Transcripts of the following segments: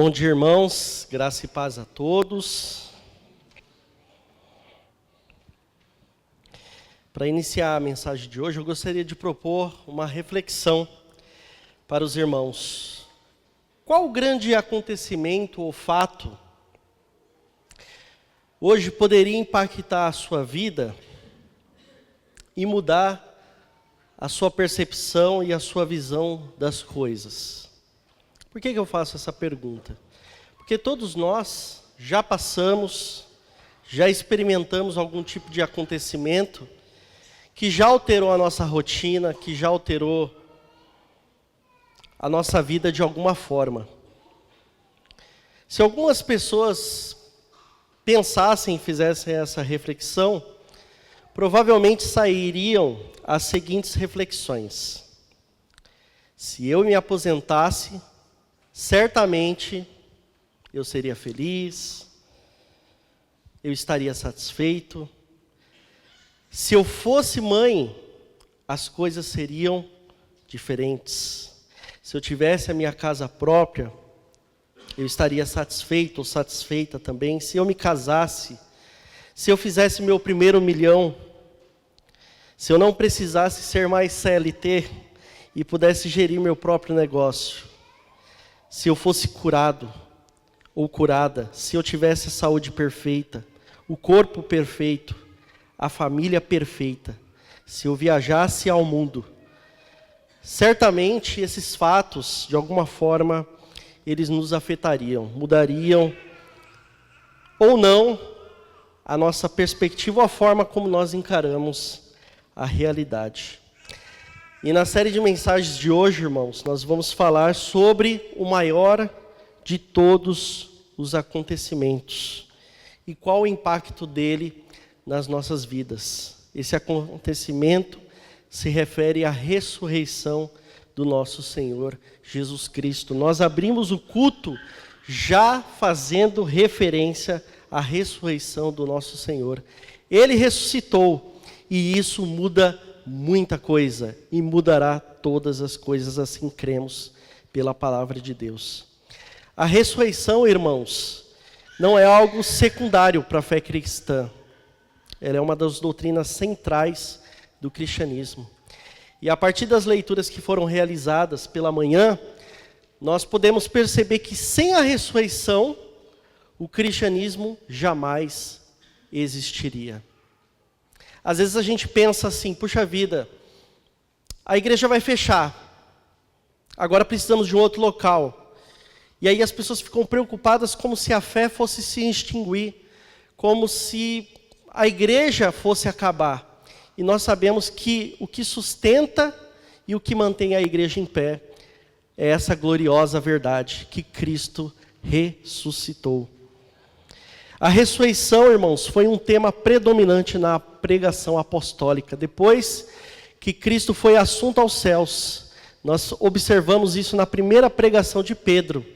Bom dia, irmãos, graça e paz a todos. Para iniciar a mensagem de hoje, eu gostaria de propor uma reflexão para os irmãos. Qual o grande acontecimento ou fato hoje poderia impactar a sua vida e mudar a sua percepção e a sua visão das coisas? Por que eu faço essa pergunta? Porque todos nós já passamos, já experimentamos algum tipo de acontecimento que já alterou a nossa rotina, que já alterou a nossa vida de alguma forma. Se algumas pessoas pensassem e fizessem essa reflexão, provavelmente sairiam as seguintes reflexões. Se eu me aposentasse, certamente eu seria feliz, eu estaria satisfeito. Se eu fosse mãe, as coisas seriam diferentes. Se eu tivesse a minha casa própria, eu estaria satisfeito ou satisfeita também. Se eu me casasse, se eu fizesse meu primeiro milhão, se eu não precisasse ser mais CLT e pudesse gerir meu próprio negócio, se eu fosse curado ou curada, se eu tivesse a saúde perfeita, o corpo perfeito, a família perfeita, se eu viajasse ao mundo, certamente esses fatos, de alguma forma, eles nos afetariam, mudariam ou não a nossa perspectiva ou a forma como nós encaramos a realidade. E na série de mensagens de hoje, irmãos, nós vamos falar sobre o maior de todos os acontecimentos e qual o impacto dele nas nossas vidas. Esse acontecimento se refere à ressurreição do nosso Senhor Jesus Cristo. Nós abrimos o culto já fazendo referência à ressurreição do nosso Senhor. Ele ressuscitou e isso muda muita coisa e mudará todas as coisas, assim cremos pela palavra de Deus. A ressurreição, irmãos, não é algo secundário para a fé cristã. Ela é uma das doutrinas centrais do cristianismo. E a partir das leituras que foram realizadas pela manhã, nós podemos perceber que sem a ressurreição, o cristianismo jamais existiria. Às vezes a gente pensa assim, puxa vida, a igreja vai fechar, agora precisamos de um outro local. E aí as pessoas ficam preocupadas como se a fé fosse se extinguir, como se a igreja fosse acabar. E nós sabemos que o que sustenta e o que mantém a igreja em pé é essa gloriosa verdade, que Cristo ressuscitou. A ressurreição, irmãos, foi um tema predominante na pregação apostólica. Depois que Cristo foi assunto aos céus, nós observamos isso na primeira pregação de Pedro.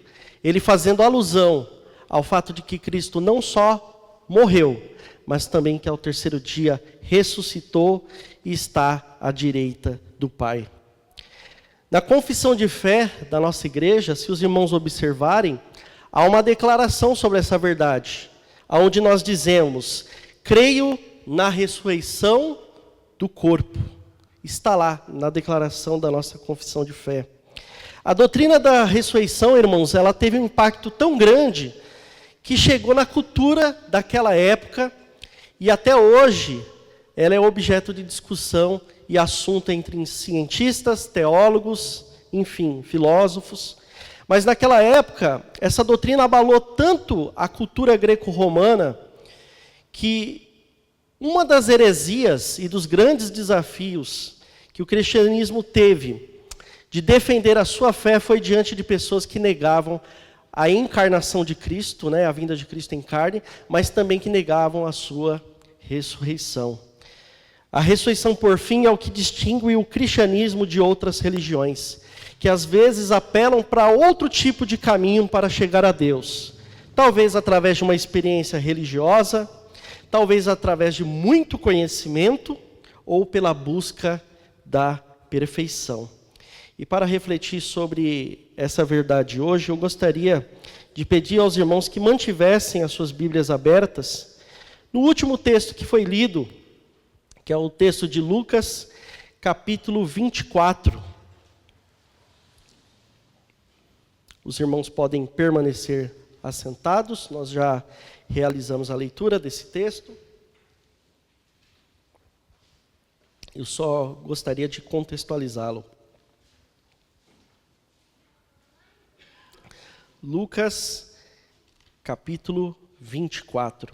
Ele fazendo alusão ao fato de que Cristo não só morreu, mas também que ao terceiro dia ressuscitou e está à direita do Pai. Na confissão de fé da nossa igreja, se os irmãos observarem, há uma declaração sobre essa verdade, onde nós dizemos, creio na ressurreição do corpo. Está lá na declaração da nossa confissão de fé. A doutrina da ressurreição, irmãos, ela teve um impacto tão grande que chegou na cultura daquela época e até hoje ela é objeto de discussão e assunto entre cientistas, teólogos, enfim, filósofos. Mas naquela época, essa doutrina abalou tanto a cultura greco-romana que uma das heresias e dos grandes desafios que o cristianismo teve de defender a sua fé foi diante de pessoas que negavam a encarnação de Cristo, né, a vinda de Cristo em carne, mas também que negavam a sua ressurreição. A ressurreição, por fim, é o que distingue o cristianismo de outras religiões, que às vezes apelam para outro tipo de caminho para chegar a Deus. Talvez através de uma experiência religiosa, talvez através de muito conhecimento, ou pela busca da perfeição. E para refletir sobre essa verdade hoje, eu gostaria de pedir aos irmãos que mantivessem as suas Bíblias abertas no último texto que foi lido, que é o texto de Lucas, capítulo 24. Os irmãos podem permanecer assentados, nós já realizamos a leitura desse texto. Eu só gostaria de contextualizá-lo. Lucas, capítulo 24.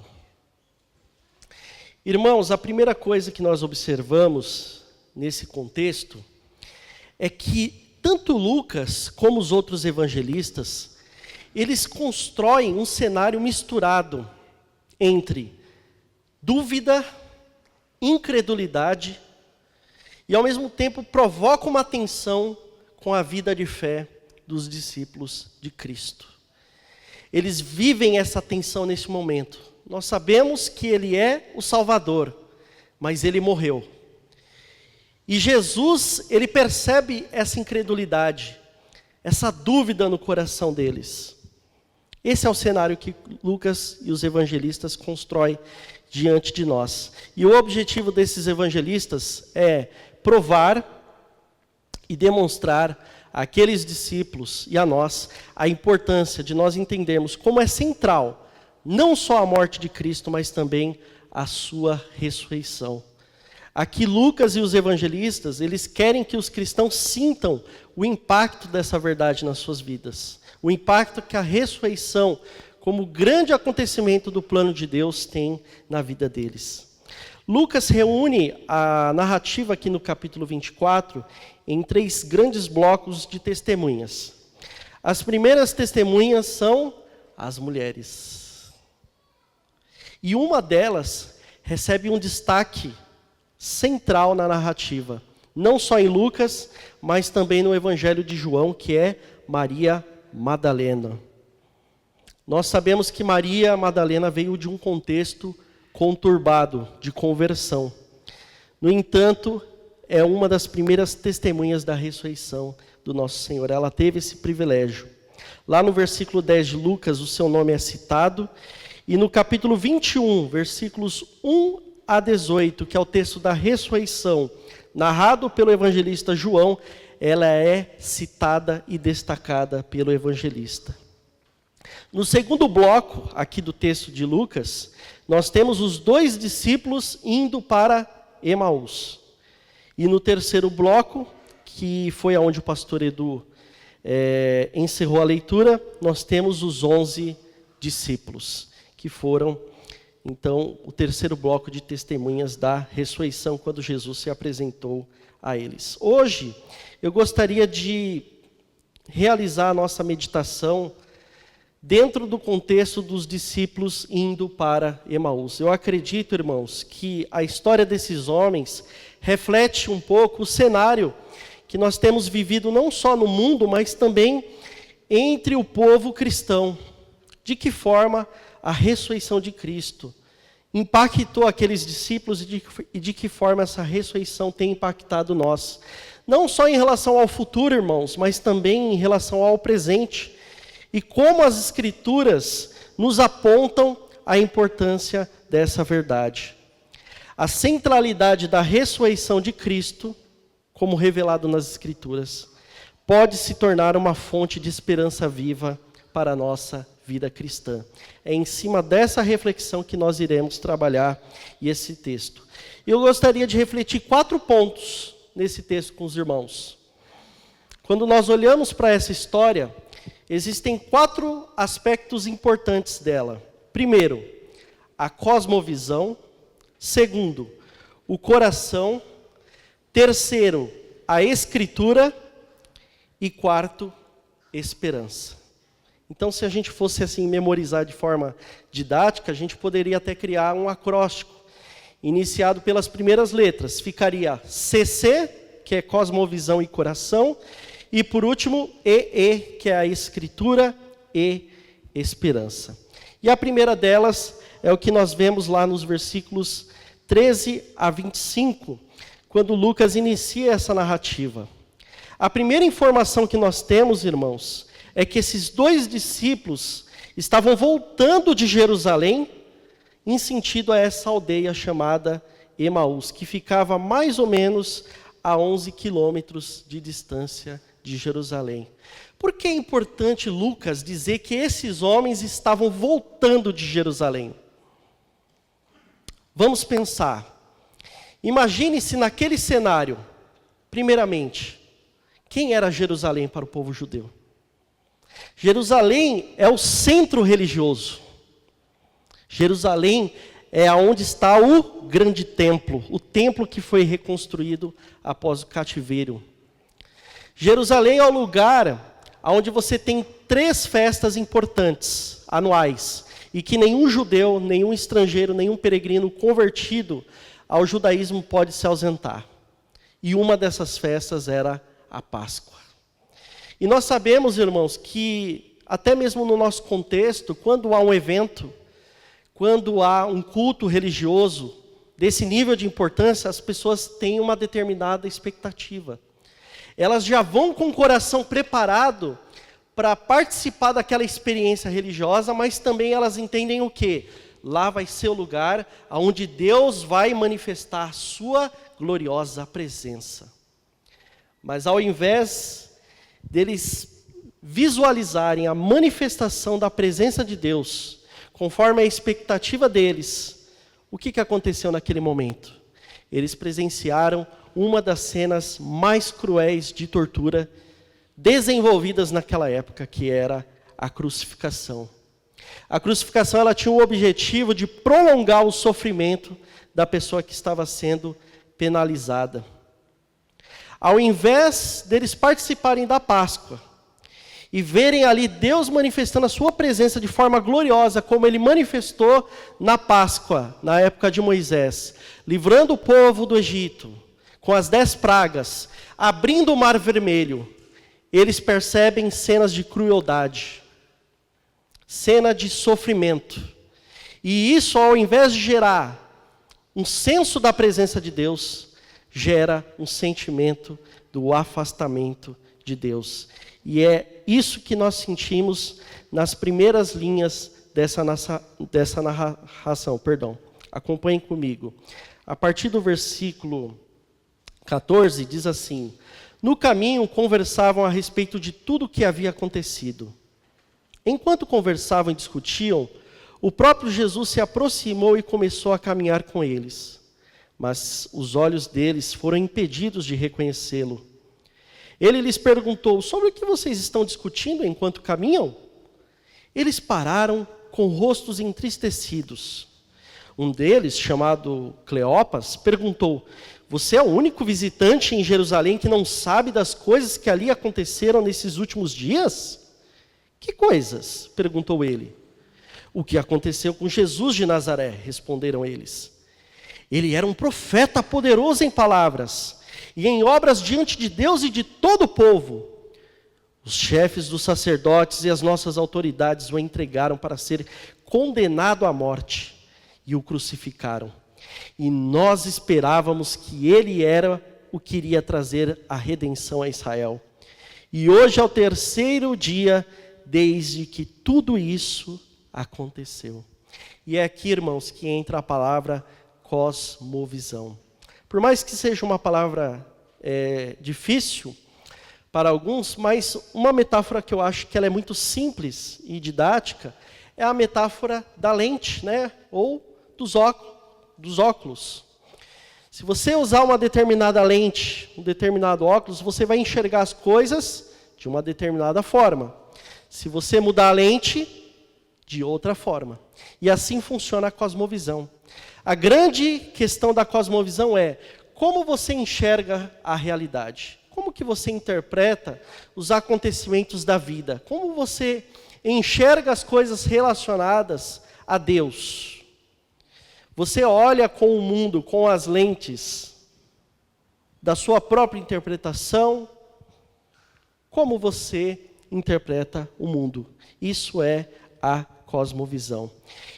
Irmãos, a primeira coisa que nós observamos nesse contexto é que tanto Lucas como os outros evangelistas, eles constroem um cenário misturado entre dúvida, incredulidade e, ao mesmo tempo, provocam uma tensão com a vida de fé dos discípulos de Cristo. Eles vivem essa tensão nesse momento. Nós sabemos que Ele é o Salvador, mas Ele morreu. E Jesus, Ele percebe essa incredulidade, essa dúvida no coração deles. Esse é o cenário que Lucas e os evangelistas constroem diante de nós. E o objetivo desses evangelistas é provar e demonstrar àqueles discípulos e a nós a importância de nós entendermos como é central, não só a morte de Cristo, mas também a sua ressurreição. Aqui Lucas e os evangelistas, eles querem que os cristãos sintam o impacto dessa verdade nas suas vidas. O impacto que a ressurreição, como grande acontecimento do plano de Deus, tem na vida deles. Lucas reúne a narrativa aqui no capítulo 24 em 3 grandes blocos de testemunhas. As primeiras testemunhas são as mulheres. E uma delas recebe um destaque central na narrativa, não só em Lucas, mas também no Evangelho de João, que é Maria Madalena. Nós sabemos que Maria Madalena veio de um contexto conturbado, de conversão. No entanto, é uma das primeiras testemunhas da ressurreição do nosso Senhor. Ela teve esse privilégio. Lá no versículo 10 de Lucas, o seu nome é citado, e no capítulo 21, versículos 1 a 18, que é o texto da ressurreição, narrado pelo evangelista João, ela é citada e destacada pelo evangelista. No segundo bloco, aqui do texto de Lucas, nós temos os 2 discípulos indo para Emaús. E no terceiro bloco, que foi aonde o pastor Edu encerrou a leitura, nós temos os 11 discípulos, que foram, então, o terceiro bloco de testemunhas da ressurreição, quando Jesus se apresentou a eles. Hoje, eu gostaria de realizar a nossa meditação dentro do contexto dos discípulos indo para Emaús. Eu acredito, irmãos, que a história desses homens reflete um pouco o cenário que nós temos vivido não só no mundo, mas também entre o povo cristão. De que forma a ressurreição de Cristo impactou aqueles discípulos e de que forma essa ressurreição tem impactado nós. Não só em relação ao futuro, irmãos, mas também em relação ao presente. E como as Escrituras nos apontam a importância dessa verdade. A centralidade da ressurreição de Cristo, como revelado nas Escrituras, pode se tornar uma fonte de esperança viva para a nossa vida cristã. É em cima dessa reflexão que nós iremos trabalhar esse texto. Eu gostaria de refletir 4 pontos nesse texto com os irmãos. Quando nós olhamos para essa história, existem 4 aspectos importantes dela. Primeiro, a cosmovisão. Segundo, o coração. Terceiro, a escritura. E quarto, esperança. Então, se a gente fosse assim memorizar de forma didática, a gente poderia até criar um acróstico, iniciado pelas primeiras letras. Ficaria CC, que é cosmovisão e coração, e por último, EE, que é a escritura e esperança. E a primeira delas é o que nós vemos lá nos versículos 13 a 25, quando Lucas inicia essa narrativa. A primeira informação que nós temos, irmãos, é que esses 2 discípulos estavam voltando de Jerusalém em sentido a essa aldeia chamada Emaús, que ficava mais ou menos a 11 quilômetros de distância de Jerusalém. Por que é importante Lucas dizer que esses homens estavam voltando de Jerusalém? Vamos pensar. Imagine se naquele cenário, primeiramente, quem era Jerusalém para o povo judeu? Jerusalém é o centro religioso. Jerusalém é onde está o grande templo, o templo que foi reconstruído após o cativeiro. Jerusalém é o lugar onde você tem 3 festas importantes, anuais, e que nenhum judeu, nenhum estrangeiro, nenhum peregrino convertido ao judaísmo pode se ausentar. E uma dessas festas era a Páscoa. E nós sabemos, irmãos, que até mesmo no nosso contexto, quando há um evento, quando há um culto religioso desse nível de importância, as pessoas têm uma determinada expectativa. Elas já vão com o coração preparado para participar daquela experiência religiosa, mas também elas entendem o quê? Lá vai ser o lugar onde Deus vai manifestar a sua gloriosa presença. Mas ao invés deles visualizarem a manifestação da presença de Deus, conforme a expectativa deles, o que aconteceu naquele momento? Eles presenciaram uma das cenas mais cruéis de tortura desenvolvidas naquela época, que era a crucificação. A crucificação ela tinha o objetivo de prolongar o sofrimento da pessoa que estava sendo penalizada. Ao invés deles participarem da Páscoa e verem ali Deus manifestando a sua presença de forma gloriosa, como ele manifestou na Páscoa, na época de Moisés, livrando o povo do Egito, com as 10 pragas, abrindo o mar vermelho, eles percebem cenas de crueldade, cena de sofrimento. E isso, ao invés de gerar um senso da presença de Deus, gera um sentimento do afastamento de Deus. E é isso que nós sentimos nas primeiras linhas dessa narração. Acompanhem comigo. A partir do versículo 14, diz assim: no caminho conversavam a respeito de tudo o que havia acontecido. Enquanto conversavam e discutiam, o próprio Jesus se aproximou e começou a caminhar com eles. Mas os olhos deles foram impedidos de reconhecê-lo. Ele lhes perguntou: sobre o que vocês estão discutindo enquanto caminham? Eles pararam com rostos entristecidos. Um deles, chamado Cleopas, perguntou: você é o único visitante em Jerusalém que não sabe das coisas que ali aconteceram nesses últimos dias? Que coisas? Perguntou ele. O que aconteceu com Jesus de Nazaré? Responderam eles. Ele era um profeta poderoso em palavras e em obras diante de Deus e de todo o povo. Os chefes dos sacerdotes e as nossas autoridades o entregaram para ser condenado à morte e o crucificaram. E nós esperávamos que ele era o que iria trazer a redenção a Israel. E hoje é o 3º dia desde que tudo isso aconteceu. E é aqui, irmãos, que entra a palavra cosmovisão. Por mais que seja uma palavra difícil para alguns, mas uma metáfora que eu acho que ela é muito simples e didática é a metáfora da lente, né? Ou dos óculos. Se você usar uma determinada lente, um determinado óculos, você vai enxergar as coisas de uma determinada forma. Se você mudar a lente, de outra forma. E assim funciona a cosmovisão. A grande questão da cosmovisão é como você enxerga a realidade. Como que você interpreta os acontecimentos da vida? Como você enxerga as coisas relacionadas a Deus? Você olha com o mundo, com as lentes da sua própria interpretação? Como você interpreta o mundo? Isso é a cosmovisão.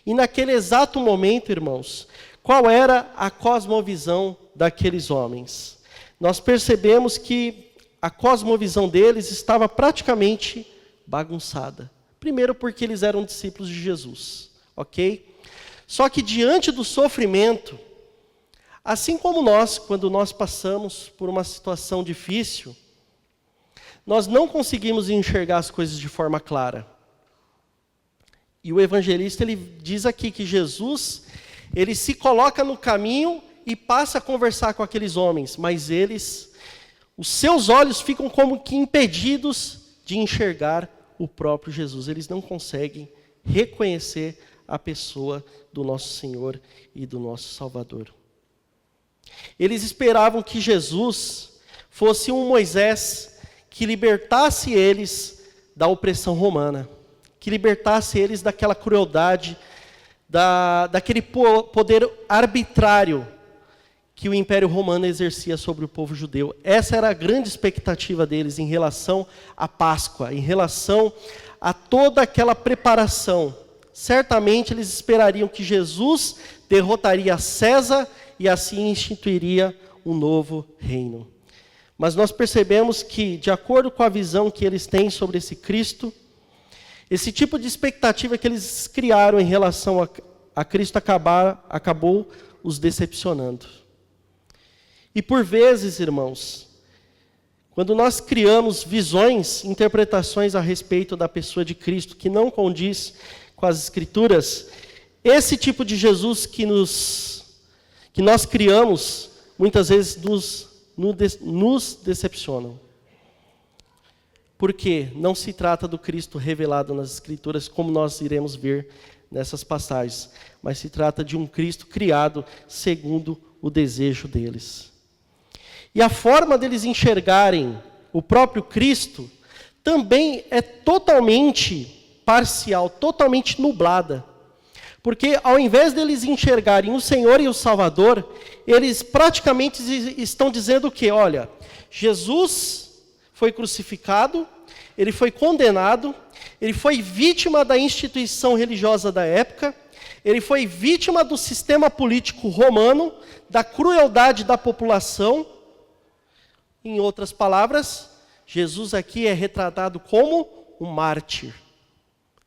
E naquele exato momento, irmãos, qual era a cosmovisão daqueles homens? Nós percebemos que a cosmovisão deles estava praticamente bagunçada. Primeiro porque eles eram discípulos de Jesus, ok? Só que diante do sofrimento, assim como nós, quando nós passamos por uma situação difícil, nós não conseguimos enxergar as coisas de forma clara. E o evangelista, ele diz aqui que Jesus, ele se coloca no caminho e passa a conversar com aqueles homens, mas os seus olhos ficam como que impedidos de enxergar o próprio Jesus. Eles não conseguem reconhecer a pessoa do nosso Senhor e do nosso Salvador. Eles esperavam que Jesus fosse um Moisés que libertasse eles da opressão romana, que libertasse eles daquela crueldade, daquele poder arbitrário que o Império Romano exercia sobre o povo judeu. Essa era a grande expectativa deles em relação à Páscoa, em relação a toda aquela preparação. Certamente eles esperariam que Jesus derrotaria César e assim instituiria um novo reino. Mas nós percebemos que, de acordo com a visão que eles têm sobre esse Cristo, esse tipo de expectativa que eles criaram em relação a Cristo acabou os decepcionando. E por vezes, irmãos, quando nós criamos visões, interpretações a respeito da pessoa de Cristo que não condiz com as Escrituras, esse tipo de Jesus que nós criamos, muitas vezes nos decepcionam. Porque não se trata do Cristo revelado nas Escrituras, como nós iremos ver nessas passagens, mas se trata de um Cristo criado segundo o desejo deles. E a forma deles enxergarem o próprio Cristo também é totalmente parcial, totalmente nublada. Porque ao invés deles enxergarem o Senhor e o Salvador, eles praticamente estão dizendo o quê? Olha, Jesus foi crucificado, ele foi condenado, ele foi vítima da instituição religiosa da época, ele foi vítima do sistema político romano, da crueldade da população. Em outras palavras, Jesus aqui é retratado como um mártir.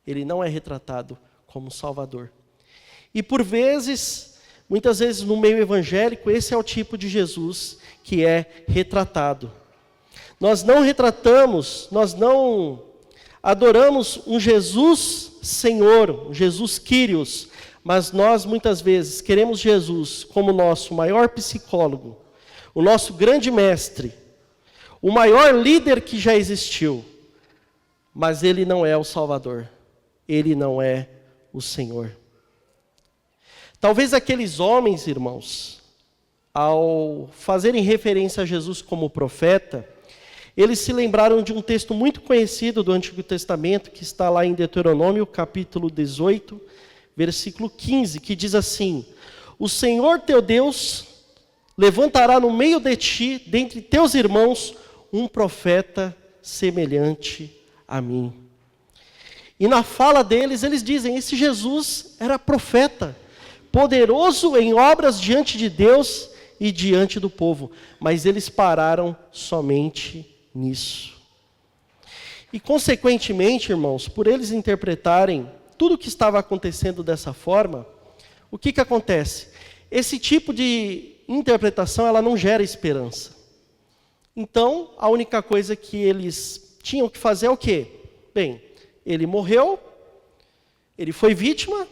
Ele não é retratado como Salvador. E por vezes, muitas vezes no meio evangélico, esse é o tipo de Jesus que é retratado. Nós não retratamos, nós não adoramos um Jesus Senhor, um Jesus Kyrios, mas nós muitas vezes queremos Jesus como nosso maior psicólogo, o nosso grande mestre, o maior líder que já existiu, mas ele não é o Salvador, ele não é o Senhor. Talvez aqueles homens, irmãos, ao fazerem referência a Jesus como profeta, eles se lembraram de um texto muito conhecido do Antigo Testamento, que está lá em Deuteronômio, capítulo 18, versículo 15, que diz assim: o Senhor teu Deus levantará no meio de ti, dentre teus irmãos, um profeta semelhante a mim. E na fala deles, eles dizem, esse Jesus era profeta, poderoso em obras diante de Deus e diante do povo. Mas eles pararam somente nisso. E consequentemente, irmãos, por eles interpretarem tudo o que estava acontecendo dessa forma, o que acontece? Esse tipo de interpretação, ela não gera esperança. Então, a única coisa que eles tinham que fazer é o quê? Bem, ele morreu, ele foi vítima,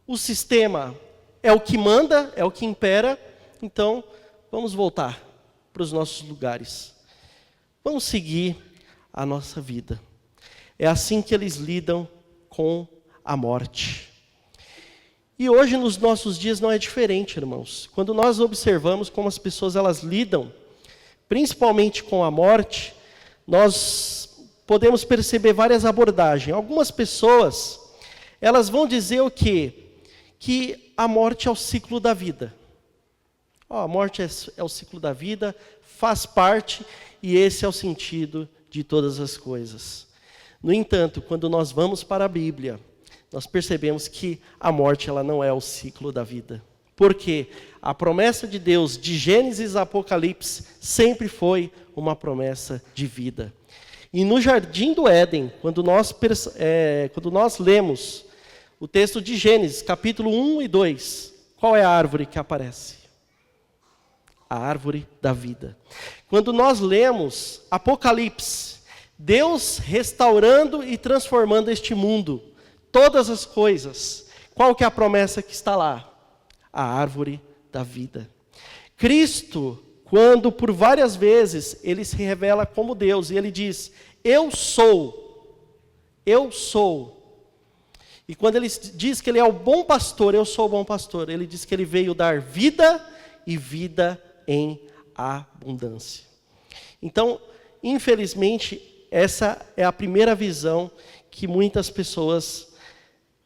o sistema é o que manda, é o que impera, então vamos voltar para os nossos lugares. Vamos seguir a nossa vida. É assim que eles lidam com a morte. E hoje, nos nossos dias, não é diferente, irmãos. Quando nós observamos como as pessoas elas lidam, principalmente com a morte, nós podemos perceber várias abordagens. Algumas pessoas, elas vão dizer o quê? Que a morte é o ciclo da vida. A morte é o ciclo da vida, faz parte, e esse é o sentido de todas as coisas. No entanto, quando nós vamos para a Bíblia, nós percebemos que a morte ela não é o ciclo da vida. Porque a promessa de Deus, de Gênesis a Apocalipse, sempre foi uma promessa de vida. E no Jardim do Éden, quando nós lemos o texto de Gênesis, capítulo 1 e 2, qual é a árvore que aparece? A árvore da vida. Quando nós lemos Apocalipse, Deus restaurando e transformando este mundo, todas as coisas, qual que é a promessa que está lá? A árvore da vida. Cristo, quando por várias vezes ele se revela como Deus, e ele diz, eu sou. E quando ele diz que ele é o bom pastor, eu sou o bom pastor, ele diz que ele veio dar vida e vida em abundância. Então, infelizmente, essa é a primeira visão que muitas pessoas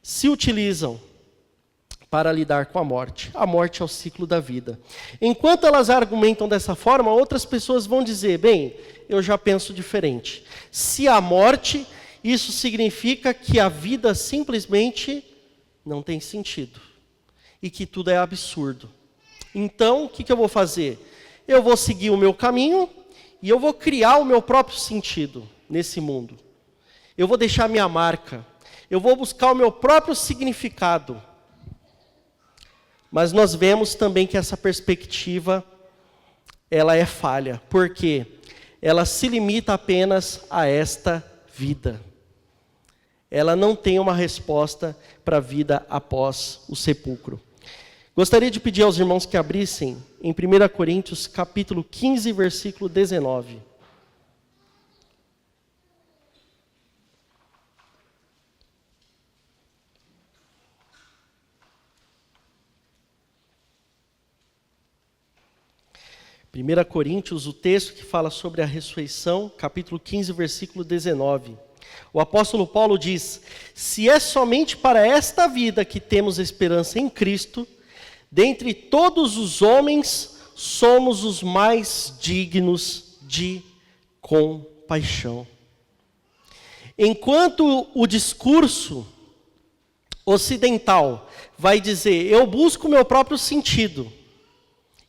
se utilizam para lidar com a morte. A morte é o ciclo da vida. Enquanto elas argumentam dessa forma, outras pessoas vão dizer, bem, eu já penso diferente. Se há morte, isso significa que a vida simplesmente não tem sentido. E que tudo é absurdo. Então, o que eu vou fazer? Eu vou seguir o meu caminho e eu vou criar o meu próprio sentido nesse mundo. Eu vou deixar minha marca. Eu vou buscar o meu próprio significado. Mas nós vemos também que essa perspectiva, ela é falha. Por quê? Ela se limita apenas a esta vida. Ela não tem uma resposta para a vida após o sepulcro. Gostaria de pedir aos irmãos que abrissem em 1 Coríntios, capítulo 15, versículo 19. Primeira Coríntios, o texto que fala sobre a ressurreição, capítulo 15, versículo 19. O apóstolo Paulo diz, se é somente para esta vida que temos esperança em Cristo, dentre todos os homens, somos os mais dignos de compaixão. Enquanto o discurso ocidental vai dizer, eu busco o meu próprio sentido,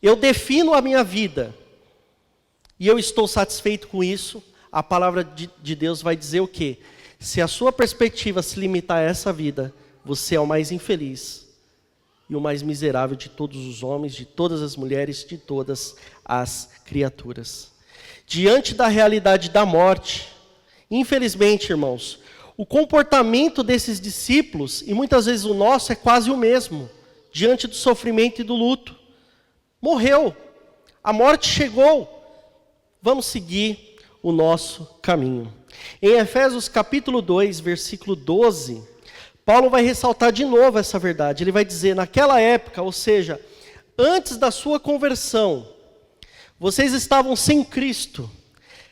eu defino a minha vida, e eu estou satisfeito com isso, a palavra de Deus vai dizer o quê? Se a sua perspectiva se limitar a essa vida, você é o mais infeliz e o mais miserável de todos os homens, de todas as mulheres, de todas as criaturas. Diante da realidade da morte, infelizmente, irmãos, o comportamento desses discípulos, e muitas vezes o nosso, é quase o mesmo, diante do sofrimento e do luto. Morreu, a morte chegou, vamos seguir o nosso caminho. Em Efésios capítulo 2, versículo 12, Paulo vai ressaltar de novo essa verdade. Ele vai dizer, naquela época, ou seja, antes da sua conversão, vocês estavam sem Cristo,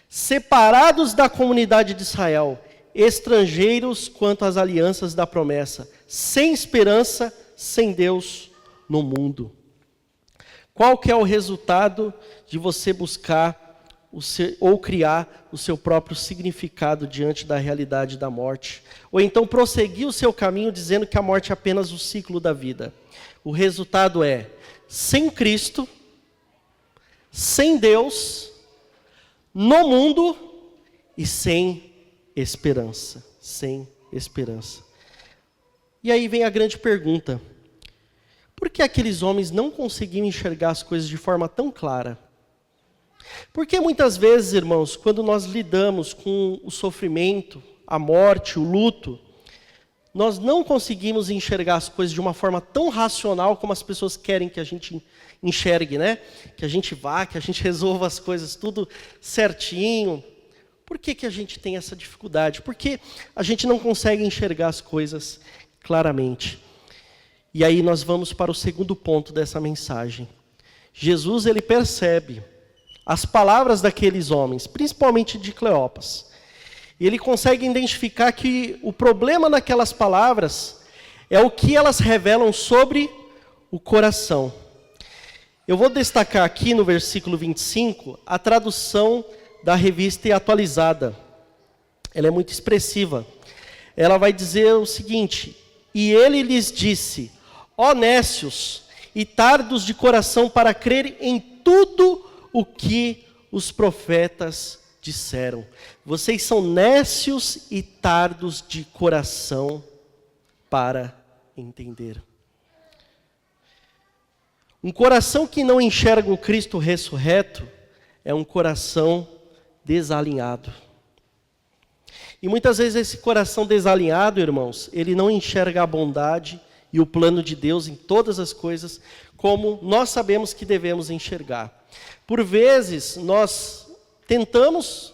separados da comunidade de Israel, estrangeiros quanto às alianças da promessa, sem esperança, sem Deus no mundo. Qual que é o resultado de você buscar ou criar o seu próprio significado diante da realidade da morte? Ou então prosseguir o seu caminho dizendo que a morte é apenas o ciclo da vida. O resultado é, sem Cristo, sem Deus, no mundo e sem esperança. Sem esperança. E aí vem a grande pergunta. Por que aqueles homens não conseguiam enxergar as coisas de forma tão clara? Porque muitas vezes, irmãos, quando nós lidamos com o sofrimento, a morte, o luto, nós não conseguimos enxergar as coisas de uma forma tão racional como as pessoas querem que a gente enxergue, né? Que a gente vá, que a gente resolva as coisas tudo certinho. Por que a gente tem essa dificuldade? Porque a gente não consegue enxergar as coisas claramente. E aí nós vamos para o segundo ponto dessa mensagem. Jesus, ele percebe as palavras daqueles homens, principalmente de Cleopas. E ele consegue identificar que o problema naquelas palavras é o que elas revelam sobre o coração. Eu vou destacar aqui no versículo 25 a tradução da Revista Atualizada. Ela é muito expressiva. Ela vai dizer o seguinte: e ele lhes disse, ó nécios, e tardos de coração para crer em tudo o que os profetas disseram. Vocês são nécios e tardos de coração para entender. Um coração que não enxerga o Cristo ressurreto é um coração desalinhado. E muitas vezes esse coração desalinhado, irmãos, ele não enxerga a bondade e o plano de Deus em todas as coisas como nós sabemos que devemos enxergar. Por vezes, nós tentamos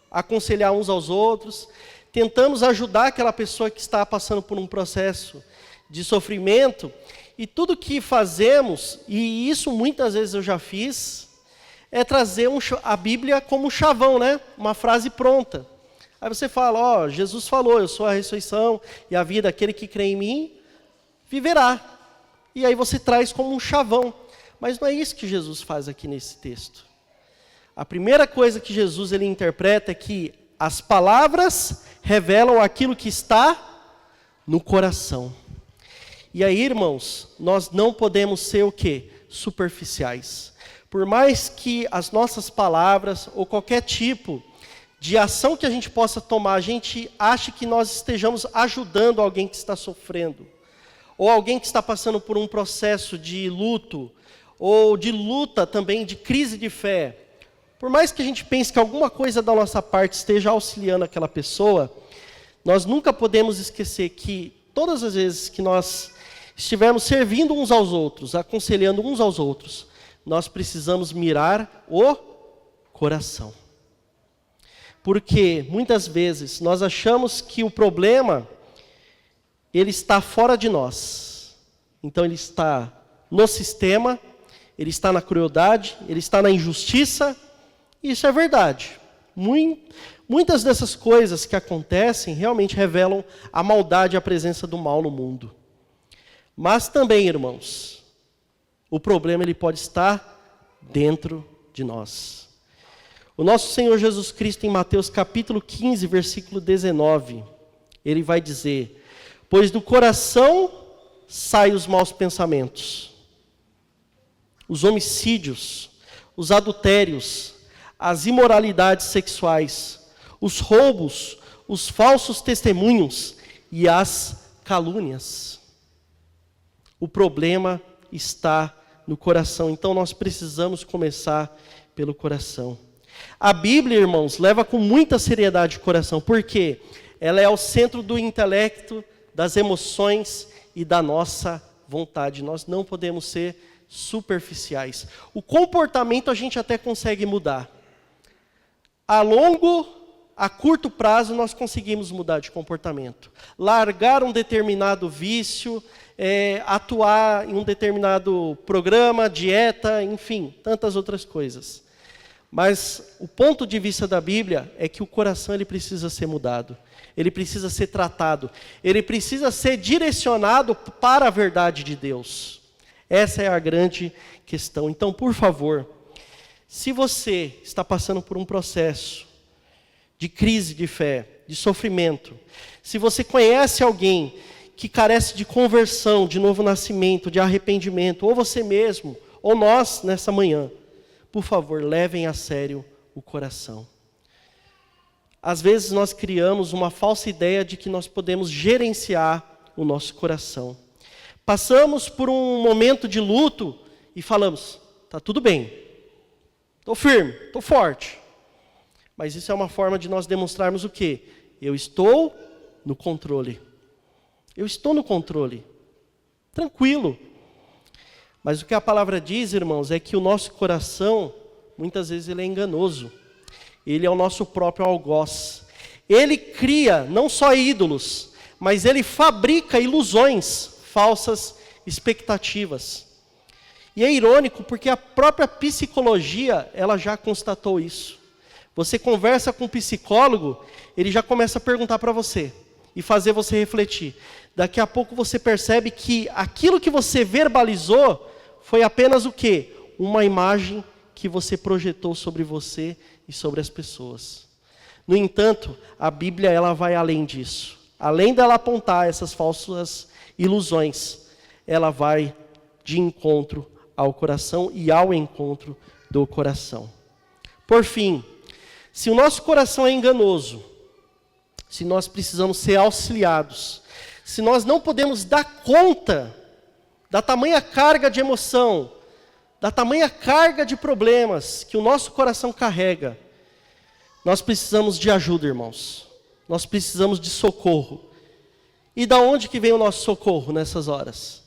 aconselhar uns aos outros, tentamos ajudar aquela pessoa que está passando por um processo de sofrimento, e tudo que fazemos, e isso muitas vezes eu já fiz, é trazer a Bíblia como um chavão, né? Uma frase pronta. Aí você fala, ó, Jesus falou, eu sou a ressurreição e a vida, aquele que crê em mim, viverá. E aí você traz como um chavão. Mas não é isso que Jesus faz aqui nesse texto. A primeira coisa que Jesus ele interpreta é que as palavras revelam aquilo que está no coração. E aí, irmãos, nós não podemos ser o quê? Superficiais. Por mais que as nossas palavras ou qualquer tipo de ação que a gente possa tomar, a gente ache que nós estejamos ajudando alguém que está sofrendo, ou alguém que está passando por um processo de luto, ou de luta também, de crise de fé. Por mais que a gente pense que alguma coisa da nossa parte esteja auxiliando aquela pessoa, nós nunca podemos esquecer que todas as vezes que nós estivermos servindo uns aos outros, aconselhando uns aos outros, nós precisamos mirar o coração. Porque muitas vezes nós achamos que o problema, ele está fora de nós. Então ele está no sistema, ele está na crueldade, ele está na injustiça. Isso é verdade. Muitas dessas coisas que acontecem realmente revelam a maldade e a presença do mal no mundo. Mas também, irmãos, o problema ele pode estar dentro de nós. O nosso Senhor Jesus Cristo, em Mateus capítulo 15, versículo 19, ele vai dizer, pois do coração saem os maus pensamentos, os homicídios, os adultérios, as imoralidades sexuais, os roubos, os falsos testemunhos e as calúnias. O problema está no coração, então nós precisamos começar pelo coração. A Bíblia, irmãos, leva com muita seriedade o coração, porque ela é o centro do intelecto, das emoções e da nossa vontade. Nós não podemos ser superficiais. O comportamento a gente até consegue mudar. A curto prazo nós conseguimos mudar de comportamento. Largar um determinado vício, atuar em um determinado programa, dieta, enfim, tantas outras coisas. Mas o ponto de vista da Bíblia é que o coração ele precisa ser mudado. Ele precisa ser tratado. Ele precisa ser direcionado para a verdade de Deus. Essa é a grande questão. Então, por favor, se você está passando por um processo de crise de fé, de sofrimento, se você conhece alguém que carece de conversão, de novo nascimento, de arrependimento, ou você mesmo, ou nós nessa manhã, por favor, levem a sério o coração. Às vezes nós criamos uma falsa ideia de que nós podemos gerenciar o nosso coração. Passamos por um momento de luto e falamos, tá tudo bem, estou firme, estou forte. Mas isso é uma forma de nós demonstrarmos o quê? Eu estou no controle. Eu estou no controle. Tranquilo. Mas o que a palavra diz, irmãos, é que o nosso coração, muitas vezes ele é enganoso. Ele é o nosso próprio algoz. Ele cria não só ídolos, mas ele fabrica ilusões, falsas expectativas. E é irônico porque a própria psicologia, ela já constatou isso. Você conversa com um psicólogo, ele já começa a perguntar para você e fazer você refletir. Daqui a pouco você percebe que aquilo que você verbalizou foi apenas o quê? Uma imagem que você projetou sobre você e sobre as pessoas. No entanto, a Bíblia ela vai além disso. Além dela apontar essas falsas ilusões, ela vai de encontro ao coração e ao encontro do coração. Por fim, se o nosso coração é enganoso, se nós precisamos ser auxiliados, se nós não podemos dar conta da tamanha carga de emoção, da tamanha carga de problemas que o nosso coração carrega, nós precisamos de ajuda, irmãos. Nós precisamos de socorro. E da onde que vem o nosso socorro nessas horas?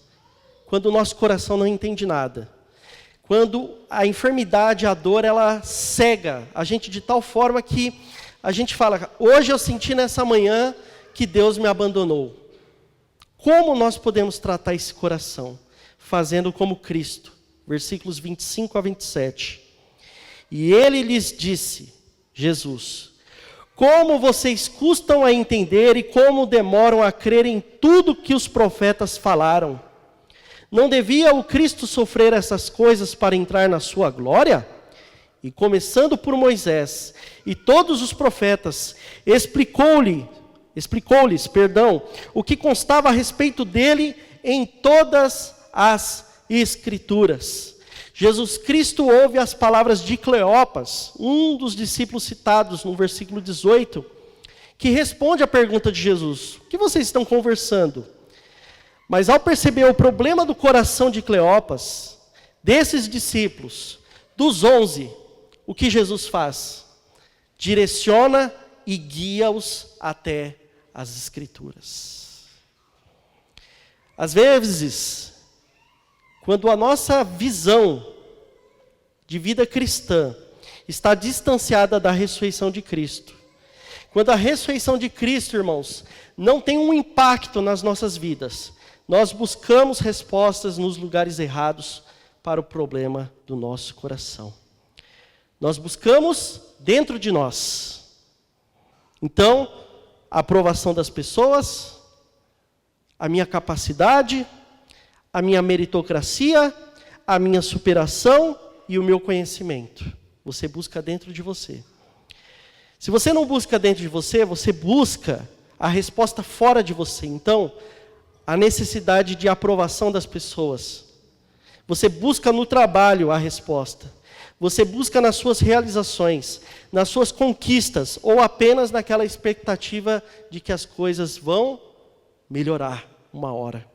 Quando o nosso coração não entende nada. Quando a enfermidade, a dor, ela cega a gente de tal forma que a gente fala, hoje eu senti nessa manhã que Deus me abandonou. Como nós podemos tratar esse coração? Fazendo como Cristo. Versículos 25 a 27. E ele lhes disse, Jesus, como vocês custam a entender e como demoram a crer em tudo que os profetas falaram. Não devia o Cristo sofrer essas coisas para entrar na sua glória? E começando por Moisés e todos os profetas, explicou-lhes, o que constava a respeito dele em todas as Escrituras. Jesus Cristo ouve as palavras de Cleopas, um dos discípulos citados no versículo 18, que responde à pergunta de Jesus, o que vocês estão conversando? Mas ao perceber o problema do coração de Cleopas, desses discípulos, dos 11, o que Jesus faz? Direciona e guia-os até as Escrituras. Às vezes, quando a nossa visão de vida cristã está distanciada da ressurreição de Cristo, quando a ressurreição de Cristo, irmãos, não tem um impacto nas nossas vidas, nós buscamos respostas nos lugares errados para o problema do nosso coração. Nós buscamos dentro de nós. Então, a aprovação das pessoas, a minha capacidade, a minha meritocracia, a minha superação e o meu conhecimento. Você busca dentro de você. Se você não busca dentro de você, você busca a resposta fora de você. Então, a necessidade de aprovação das pessoas. Você busca no trabalho a resposta. Você busca nas suas realizações, nas suas conquistas, ou apenas naquela expectativa de que as coisas vão melhorar uma hora.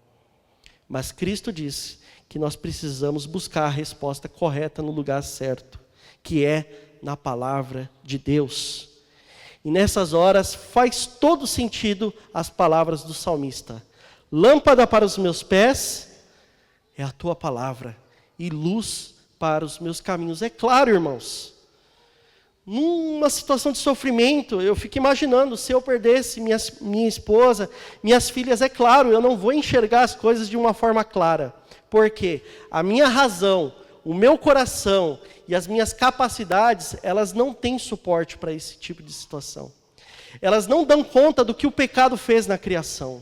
Mas Cristo disse que nós precisamos buscar a resposta correta no lugar certo, que é na palavra de Deus. E nessas horas faz todo sentido as palavras do salmista. Lâmpada para os meus pés é a tua palavra e luz para os meus caminhos. É claro, irmãos, numa situação de sofrimento, eu fico imaginando, se eu perdesse minha esposa, minhas filhas, é claro, eu não vou enxergar as coisas de uma forma clara. Porque a minha razão, o meu coração e as minhas capacidades, elas não têm suporte para esse tipo de situação. Elas não dão conta do que o pecado fez na criação.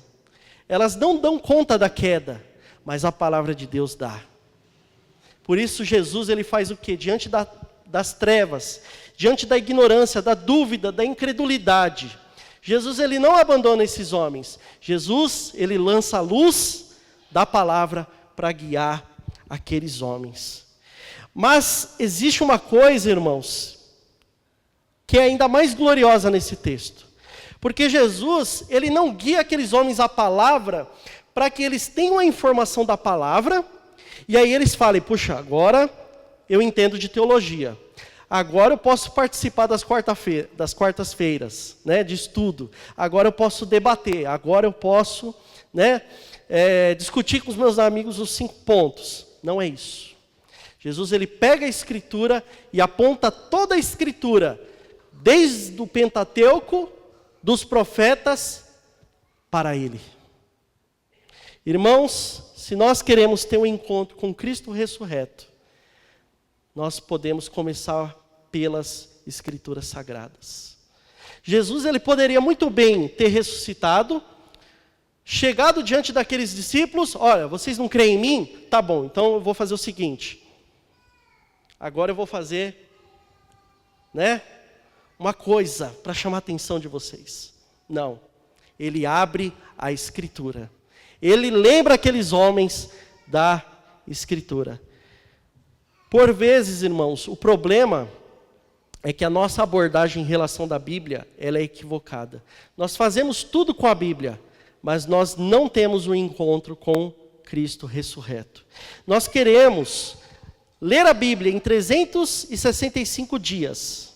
Elas não dão conta da queda, mas a palavra de Deus dá. Por isso Jesus, ele faz o quê? Diante das trevas, diante da ignorância, da dúvida, da incredulidade. Jesus, ele não abandona esses homens. Jesus, ele lança a luz da palavra para guiar aqueles homens. Mas existe uma coisa, irmãos, que é ainda mais gloriosa nesse texto. Porque Jesus, ele não guia aqueles homens à palavra para que eles tenham a informação da palavra e aí eles falem, puxa, agora eu entendo de teologia. Agora eu posso participar das quartas-feiras, né, de estudo. Agora eu posso debater. Agora eu posso, né, discutir com os meus amigos os 5 pontos. Não é isso. Jesus, ele pega a Escritura e aponta toda a Escritura, desde o Pentateuco, dos profetas, para ele. Irmãos, se nós queremos ter um encontro com Cristo ressurreto, nós podemos começar pelas Escrituras Sagradas. Jesus, ele poderia muito bem ter ressuscitado, chegado diante daqueles discípulos, olha, vocês não creem em mim? Tá bom, então eu vou fazer o seguinte. Agora eu vou fazer, né, uma coisa para chamar a atenção de vocês. Não, ele abre a Escritura. Ele lembra aqueles homens da Escritura. Por vezes, irmãos, o problema é que a nossa abordagem em relação da Bíblia, ela é equivocada. Nós fazemos tudo com a Bíblia, mas nós não temos um encontro com Cristo ressurreto. Nós queremos ler a Bíblia em 365 dias.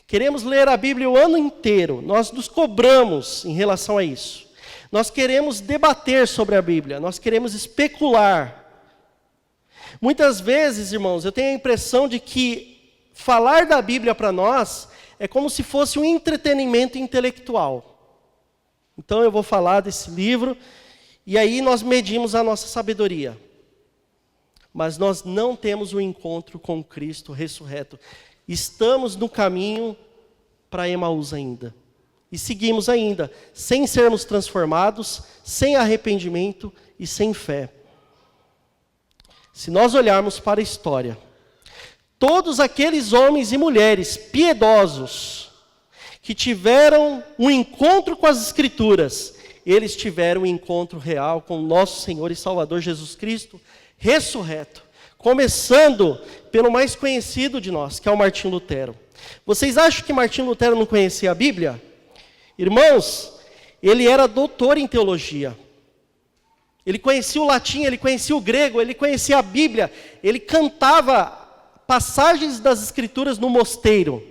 Queremos ler a Bíblia o ano inteiro. Nós nos cobramos em relação a isso. Nós queremos debater sobre a Bíblia. Nós queremos especular. Muitas vezes, irmãos, eu tenho a impressão de que falar da Bíblia para nós é como se fosse um entretenimento intelectual. Então eu vou falar desse livro e aí nós medimos a nossa sabedoria. Mas nós não temos um encontro com Cristo ressurreto. Estamos no caminho para Emaús ainda. E seguimos ainda, sem sermos transformados, sem arrependimento e sem fé. Se nós olharmos para a história, todos aqueles homens e mulheres piedosos que tiveram um encontro com as Escrituras, eles tiveram um encontro real com o nosso Senhor e Salvador Jesus Cristo ressurreto. Começando pelo mais conhecido de nós, que é o Martim Lutero. Vocês acham que Martim Lutero não conhecia a Bíblia? Irmãos, ele era doutor em teologia. Ele conhecia o latim, ele conhecia o grego, ele conhecia a Bíblia. Ele cantava passagens das Escrituras no mosteiro.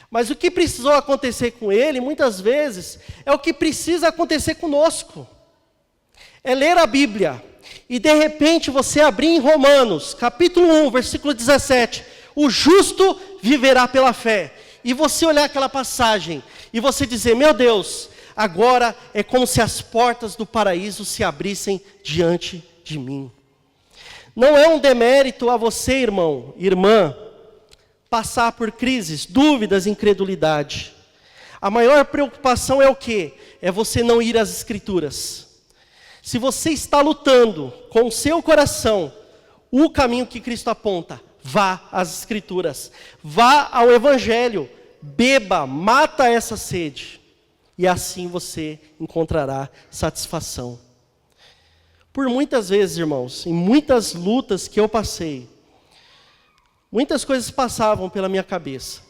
Mas o que precisou acontecer com ele, muitas vezes, é o que precisa acontecer conosco. É ler a Bíblia. E de repente você abrir em Romanos, capítulo 1, versículo 17. O justo viverá pela fé. E você olhar aquela passagem e você dizer, meu Deus, agora é como se as portas do paraíso se abrissem diante de mim. Não é um demérito a você, irmão, irmã, passar por crises, dúvidas, incredulidade. A maior preocupação é o quê? É você não ir às Escrituras. Se você está lutando com o seu coração, o caminho que Cristo aponta, vá às Escrituras. Vá ao Evangelho, beba, mata essa sede. E assim você encontrará satisfação. Por muitas vezes, irmãos, em muitas lutas que eu passei, muitas coisas passavam pela minha cabeça.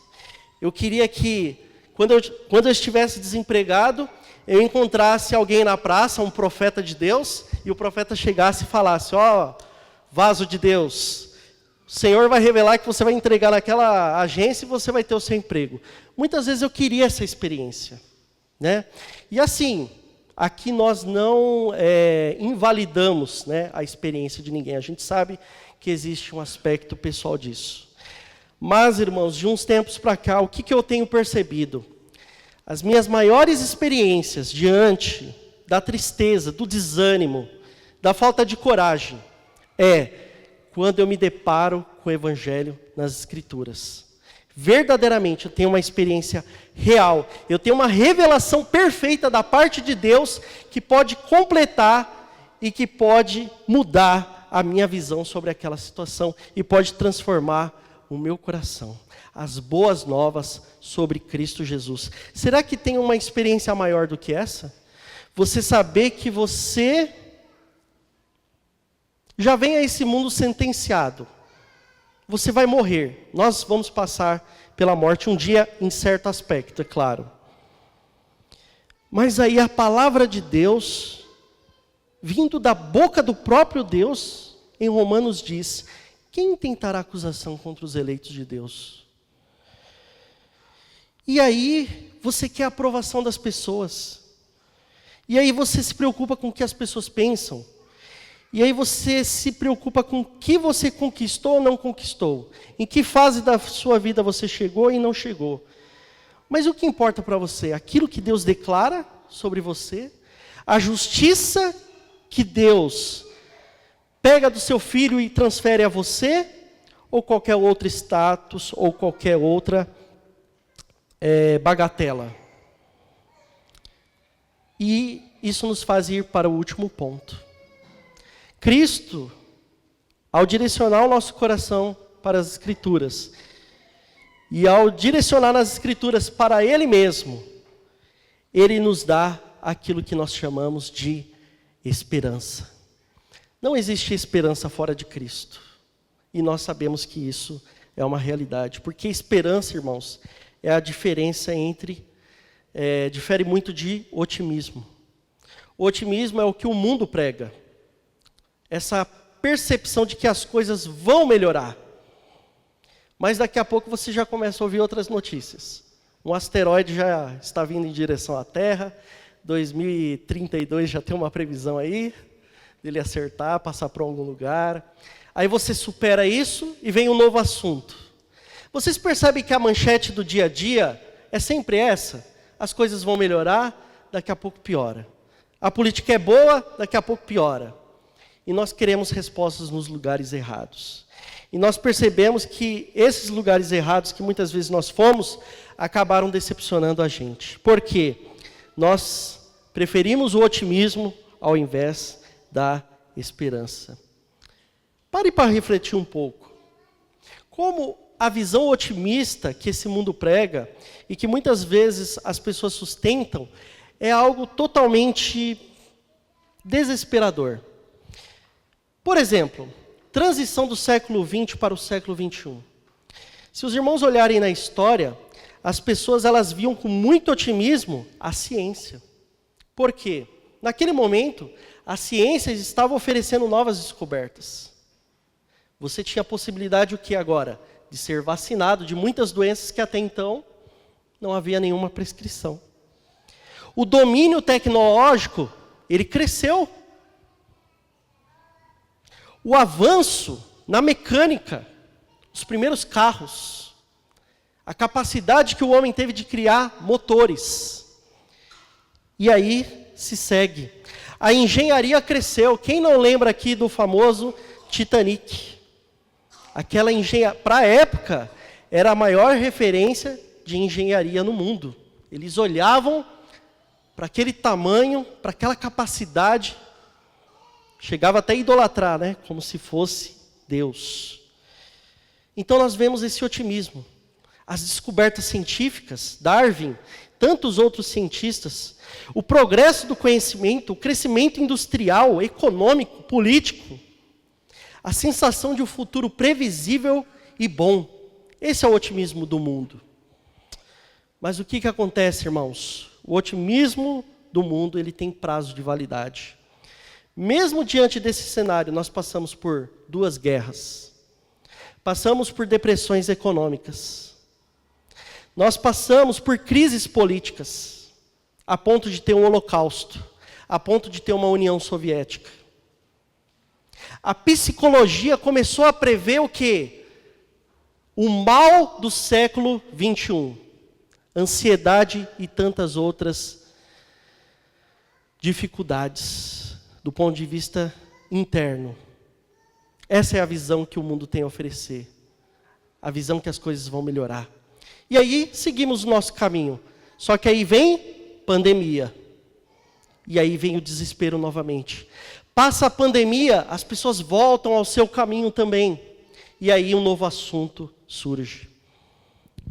Eu queria que, quando eu estivesse desempregado, eu encontrasse alguém na praça, um profeta de Deus, e o profeta chegasse e falasse, ó, vaso de Deus, o Senhor vai revelar que você vai entregar naquela agência e você vai ter o seu emprego. Muitas vezes eu queria essa experiência, né? E assim, aqui nós não invalidamos, né, a experiência de ninguém. A gente sabe que existe um aspecto pessoal disso. Mas, irmãos, de uns tempos para cá, o que eu tenho percebido? As minhas maiores experiências diante da tristeza, do desânimo, da falta de coragem, é quando eu me deparo com o Evangelho nas Escrituras. Verdadeiramente, eu tenho uma experiência real. Eu tenho uma revelação perfeita da parte de Deus que pode completar e que pode mudar a minha visão sobre aquela situação e pode transformar o meu coração. As boas novas sobre Cristo Jesus. Será que tem uma experiência maior do que essa? Você saber que você já vem a esse mundo sentenciado. Você vai morrer. Nós vamos passar pela morte um dia em certo aspecto, é claro. Mas aí a palavra de Deus, vindo da boca do próprio Deus, em Romanos diz, quem tentará acusação contra os eleitos de Deus? E aí, você quer a aprovação das pessoas. E aí você se preocupa com o que as pessoas pensam. E aí você se preocupa com o que você conquistou ou não conquistou. Em que fase da sua vida você chegou e não chegou. Mas o que importa para você? Aquilo que Deus declara sobre você? A justiça que Deus pega do seu filho e transfere a você? Ou qualquer outro status, ou qualquer outra bagatela? E isso nos faz ir para o último ponto. Cristo, ao direcionar o nosso coração para as Escrituras, e ao direcionar as Escrituras para Ele mesmo, Ele nos dá aquilo que nós chamamos de esperança. Não existe esperança fora de Cristo. E nós sabemos que isso é uma realidade. Porque esperança, irmãos, é a diferença entre... difere muito de otimismo. O otimismo é o que o mundo prega. Essa percepção de que as coisas vão melhorar. Mas daqui a pouco você já começa a ouvir outras notícias. Um asteroide já está vindo em direção à Terra. 2032 já tem uma previsão aí dele acertar, passar por algum lugar. Aí você supera isso e vem um novo assunto. Vocês percebem que a manchete do dia a dia é sempre essa? As coisas vão melhorar, daqui a pouco piora. A política é boa, daqui a pouco piora. E nós queremos respostas nos lugares errados. E nós percebemos que esses lugares errados que muitas vezes nós fomos, acabaram decepcionando a gente. Por quê? Nós preferimos o otimismo ao invés da esperança. Pare para refletir um pouco. Como a visão otimista que esse mundo prega, e que muitas vezes as pessoas sustentam, é algo totalmente desesperador. Por exemplo, transição do século XX para o século XXI. Se os irmãos olharem na história, as pessoas elas viam com muito otimismo a ciência. Por quê? Naquele momento, a ciência estava oferecendo novas descobertas. Você tinha a possibilidade o que agora? De ser vacinado de muitas doenças que até então não havia nenhuma prescrição. O domínio tecnológico, ele cresceu. O avanço na mecânica, os primeiros carros, a capacidade que o homem teve de criar motores. E aí se segue. A engenharia cresceu. Quem não lembra aqui do famoso Titanic? Aquela engenharia, para a época, era a maior referência de engenharia no mundo. Eles olhavam para aquele tamanho, para aquela capacidade, chegava até a idolatrar, né? Como se fosse Deus. Então nós vemos esse otimismo. As descobertas científicas, Darwin, tantos outros cientistas, o progresso do conhecimento, o crescimento industrial, econômico, político, a sensação de um futuro previsível e bom. Esse é o otimismo do mundo. Mas o que acontece, irmãos? O otimismo do mundo, ele tem prazo de validade. Mesmo diante desse cenário, nós passamos por 2 guerras. Passamos por depressões econômicas. Nós passamos por crises políticas, a ponto de ter um holocausto, a ponto de ter uma União Soviética. A psicologia começou a prever o quê? O mal do século XXI. Ansiedade e tantas outras dificuldades do ponto de vista interno. Essa é a visão que o mundo tem a oferecer. A visão que as coisas vão melhorar. E aí seguimos o nosso caminho. Só que aí vem pandemia. E aí vem o desespero novamente. Passa a pandemia, as pessoas voltam ao seu caminho também. E aí um novo assunto surge.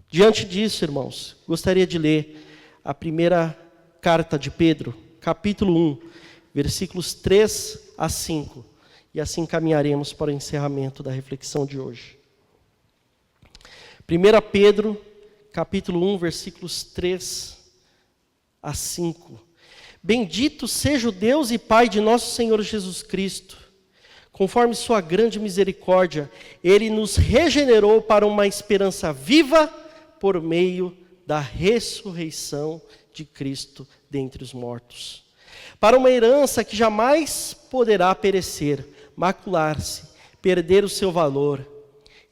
Diante disso, irmãos, gostaria de ler a primeira carta de Pedro, capítulo 1, versículos 3 a 5. E assim caminharemos para o encerramento da reflexão de hoje. 1 Pedro, capítulo 1, versículos 3 a 5. Bendito seja o Deus e Pai de nosso Senhor Jesus Cristo. Conforme sua grande misericórdia, Ele nos regenerou para uma esperança viva por meio da ressurreição de Cristo dentre os mortos. Para uma herança que jamais poderá perecer, macular-se, perder o seu valor.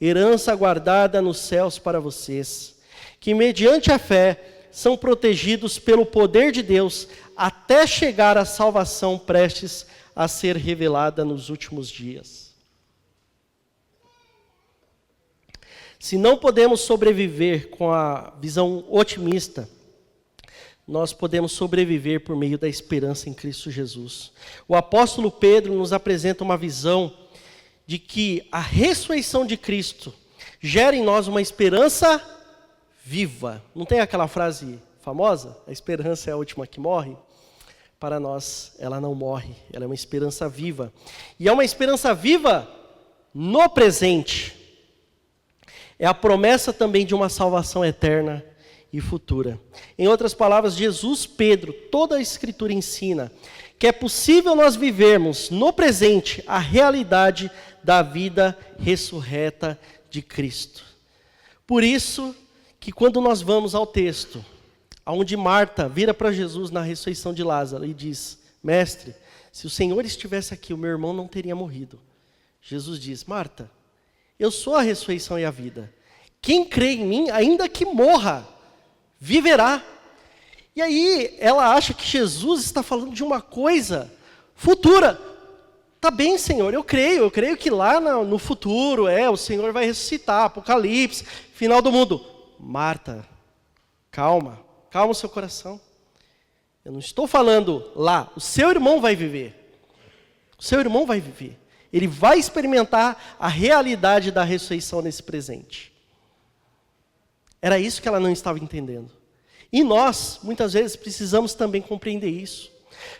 Herança guardada nos céus para vocês, que mediante a fé são protegidos pelo poder de Deus até chegar à salvação prestes a ser revelada nos últimos dias. Se não podemos sobreviver com a visão otimista, nós podemos sobreviver por meio da esperança em Cristo Jesus. O apóstolo Pedro nos apresenta uma visão de que a ressurreição de Cristo gera em nós uma esperança viva. Não tem aquela frase famosa? A esperança é a última que morre? para nós, ela não morre, ela é uma esperança viva. E é uma esperança viva no presente. É a promessa também de uma salvação eterna e futura. Em outras palavras, Jesus, Pedro, toda a Escritura ensina que é possível nós vivermos no presente a realidade da vida ressurreta de Cristo. Por isso que quando nós vamos ao texto, onde Marta vira para Jesus na ressurreição de Lázaro e diz: Mestre, se o Senhor estivesse aqui, o meu irmão não teria morrido. Jesus diz: Marta, eu sou a ressurreição e a vida. Quem crê em mim, ainda que morra, viverá. E aí ela acha que Jesus está falando de uma coisa futura. Tá bem, Senhor, eu creio que lá no futuro, o Senhor vai ressuscitar, Apocalipse, final do mundo. Marta, calma o seu coração. Eu não estou falando lá, o seu irmão vai viver. O seu irmão vai viver. Ele vai experimentar a realidade da ressurreição nesse presente. Era isso que ela não estava entendendo. E nós, muitas vezes, precisamos também compreender isso.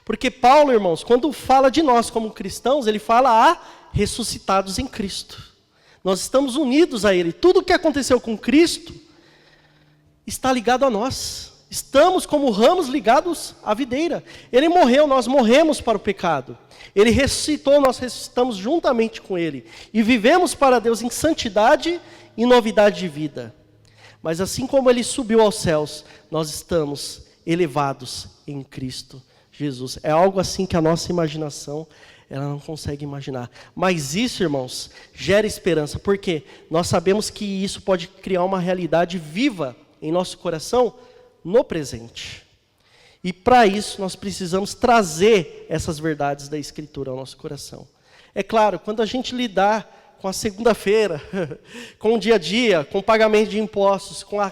Porque Paulo, irmãos, quando fala de nós como cristãos, ele fala a ressuscitados em Cristo. Nós estamos unidos a Ele. Tudo o que aconteceu com Cristo está ligado a nós. Estamos como ramos ligados à videira. Ele morreu, nós morremos para o pecado. Ele ressuscitou, nós ressuscitamos juntamente com Ele. E vivemos para Deus em santidade e novidade de vida. Mas assim como Ele subiu aos céus, nós estamos elevados em Cristo Jesus. É algo assim que a nossa imaginação, ela não consegue imaginar. Mas isso, irmãos, gera esperança. Porque nós sabemos que isso pode criar uma realidade viva em nosso coração no presente. E para isso nós precisamos trazer essas verdades da Escritura ao nosso coração. É claro, quando a gente lidar com a segunda-feira, com o dia a dia, com o pagamento de impostos, com a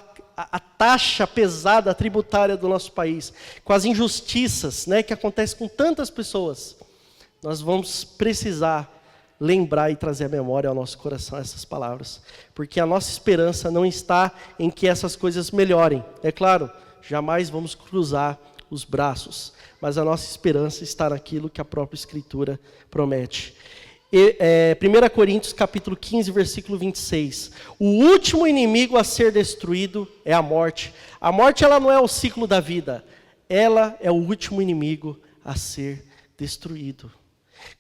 taxa pesada tributária do nosso país, com as injustiças, que acontecem com tantas pessoas, nós vamos precisar lembrar e trazer à memória ao nosso coração essas palavras. Porque a nossa esperança não está em que essas coisas melhorem. É claro, jamais vamos cruzar os braços, mas a nossa esperança está naquilo que a própria Escritura promete. 1 Coríntios capítulo 15, versículo 26. O último inimigo a ser destruído é a morte. A morte, ela não é o ciclo da vida. Ela é o último inimigo a ser destruído.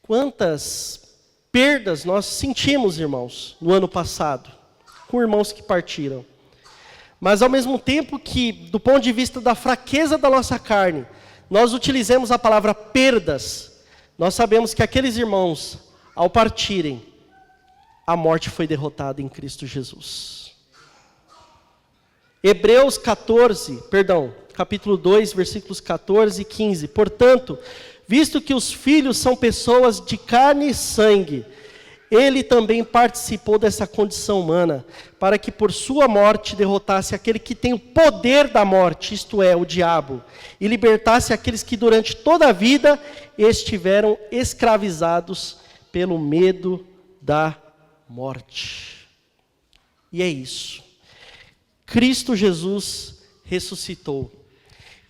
Quantas perdas nós sentimos, irmãos, no ano passado, com irmãos que partiram. Mas ao mesmo tempo que, do ponto de vista da fraqueza da nossa carne, nós utilizemos a palavra perdas, nós sabemos que aqueles irmãos, ao partirem, a morte foi derrotada em Cristo Jesus. Hebreus capítulo 2, versículos 14 e 15. Portanto, visto que os filhos são pessoas de carne e sangue, ele também participou dessa condição humana, para que por sua morte derrotasse aquele que tem o poder da morte, isto é, o diabo, e libertasse aqueles que durante toda a vida estiveram escravizados pelo medo da morte. E é isso. Cristo Jesus ressuscitou.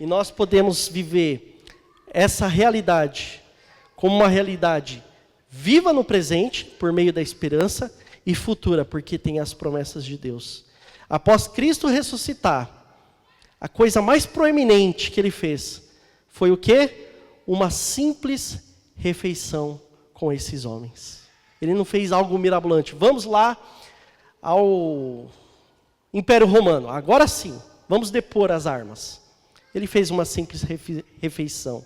E nós podemos viver essa realidade como uma realidade viva no presente, por meio da esperança, e futura, porque tem as promessas de Deus. Após Cristo ressuscitar, a coisa mais proeminente que Ele fez foi o quê? Uma simples refeição com esses homens. Ele não fez algo mirabolante. Vamos lá ao Império Romano. Agora sim, vamos depor as armas. Ele fez uma simples refeição.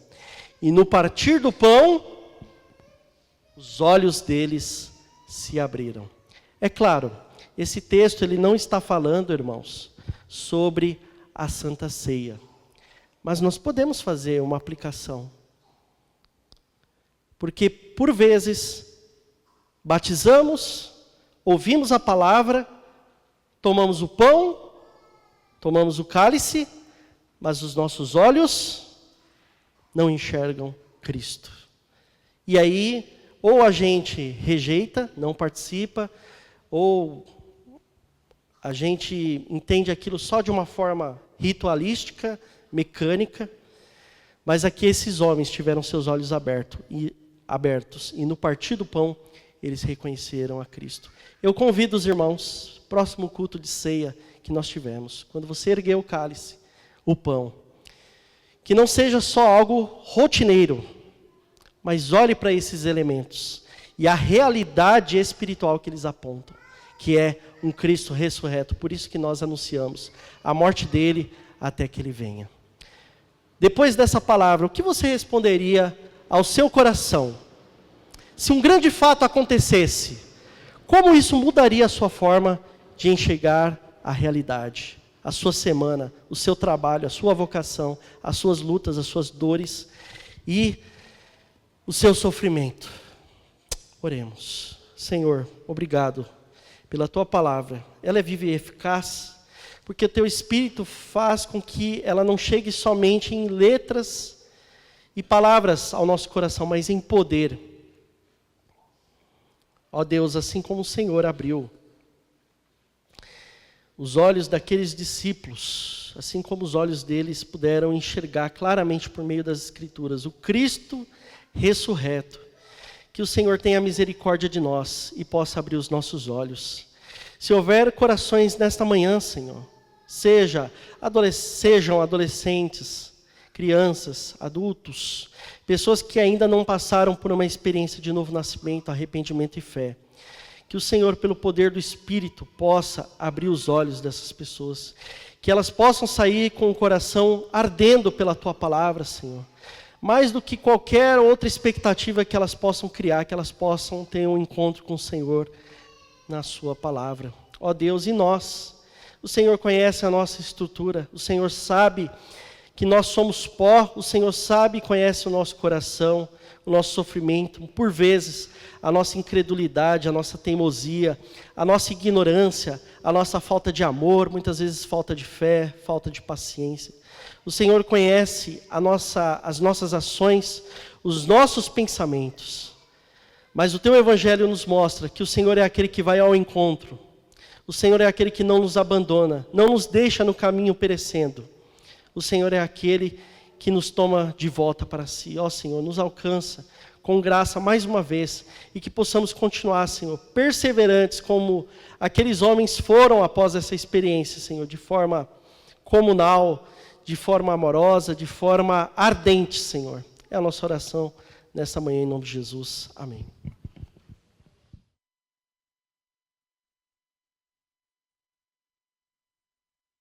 E no partir do pão, os olhos deles se abriram. É claro, esse texto ele não está falando, irmãos, sobre a Santa Ceia. Mas nós podemos fazer uma aplicação. Porque, por vezes, batizamos, ouvimos a palavra, tomamos o pão, tomamos o cálice, mas os nossos olhos não enxergam Cristo. E aí, ou a gente rejeita, não participa, ou a gente entende aquilo só de uma forma ritualística, mecânica, Mas aqui esses homens tiveram seus olhos abertos e no partir do pão eles reconheceram a Cristo. Eu convido os irmãos, próximo culto de ceia que nós tivemos, quando você erguer o cálice, o pão, que não seja só algo rotineiro, mas olhe para esses elementos e a realidade espiritual que eles apontam, que é um Cristo ressurreto. Por isso que nós anunciamos a morte dele até que ele venha. Depois dessa palavra, o que você responderia ao seu coração? Se um grande fato acontecesse, como isso mudaria a sua forma de enxergar a realidade, a sua semana, o seu trabalho, a sua vocação, as suas lutas, as suas dores e o seu sofrimento? Oremos. Senhor, obrigado pela tua palavra. Ela é viva e eficaz, porque o teu Espírito faz com que ela não chegue somente em letras e palavras ao nosso coração, mas em poder. Ó Deus, assim como o Senhor abriu os olhos daqueles discípulos, assim como os olhos deles puderam enxergar claramente por meio das Escrituras, o Cristo ressurreto, que o Senhor tenha misericórdia de nós e possa abrir os nossos olhos. Se houver corações nesta manhã, Senhor, sejam adolescentes, crianças, adultos, pessoas que ainda não passaram por uma experiência de novo nascimento, arrependimento e fé, que o Senhor, pelo poder do Espírito, possa abrir os olhos dessas pessoas, que elas possam sair com o coração ardendo pela tua palavra, Senhor, mais do que qualquer outra expectativa que elas possam criar, que elas possam ter um encontro com o Senhor na sua palavra. Ó Deus, e nós? O Senhor conhece a nossa estrutura, o Senhor sabe que nós somos pó, o Senhor sabe e conhece o nosso coração, o nosso sofrimento, por vezes a nossa incredulidade, a nossa teimosia, a nossa ignorância, a nossa falta de amor, muitas vezes falta de fé, falta de paciência. O Senhor conhece as nossas ações, os nossos pensamentos. Mas o teu Evangelho nos mostra que o Senhor é aquele que vai ao encontro. O Senhor é aquele que não nos abandona, não nos deixa no caminho perecendo. O Senhor é aquele que nos toma de volta para si. Ó Senhor, nos alcança com graça mais uma vez e que possamos continuar, Senhor, perseverantes como aqueles homens foram após essa experiência, Senhor, de forma comunal, de forma amorosa, de forma ardente, Senhor. É a nossa oração nessa manhã em nome de Jesus. Amém.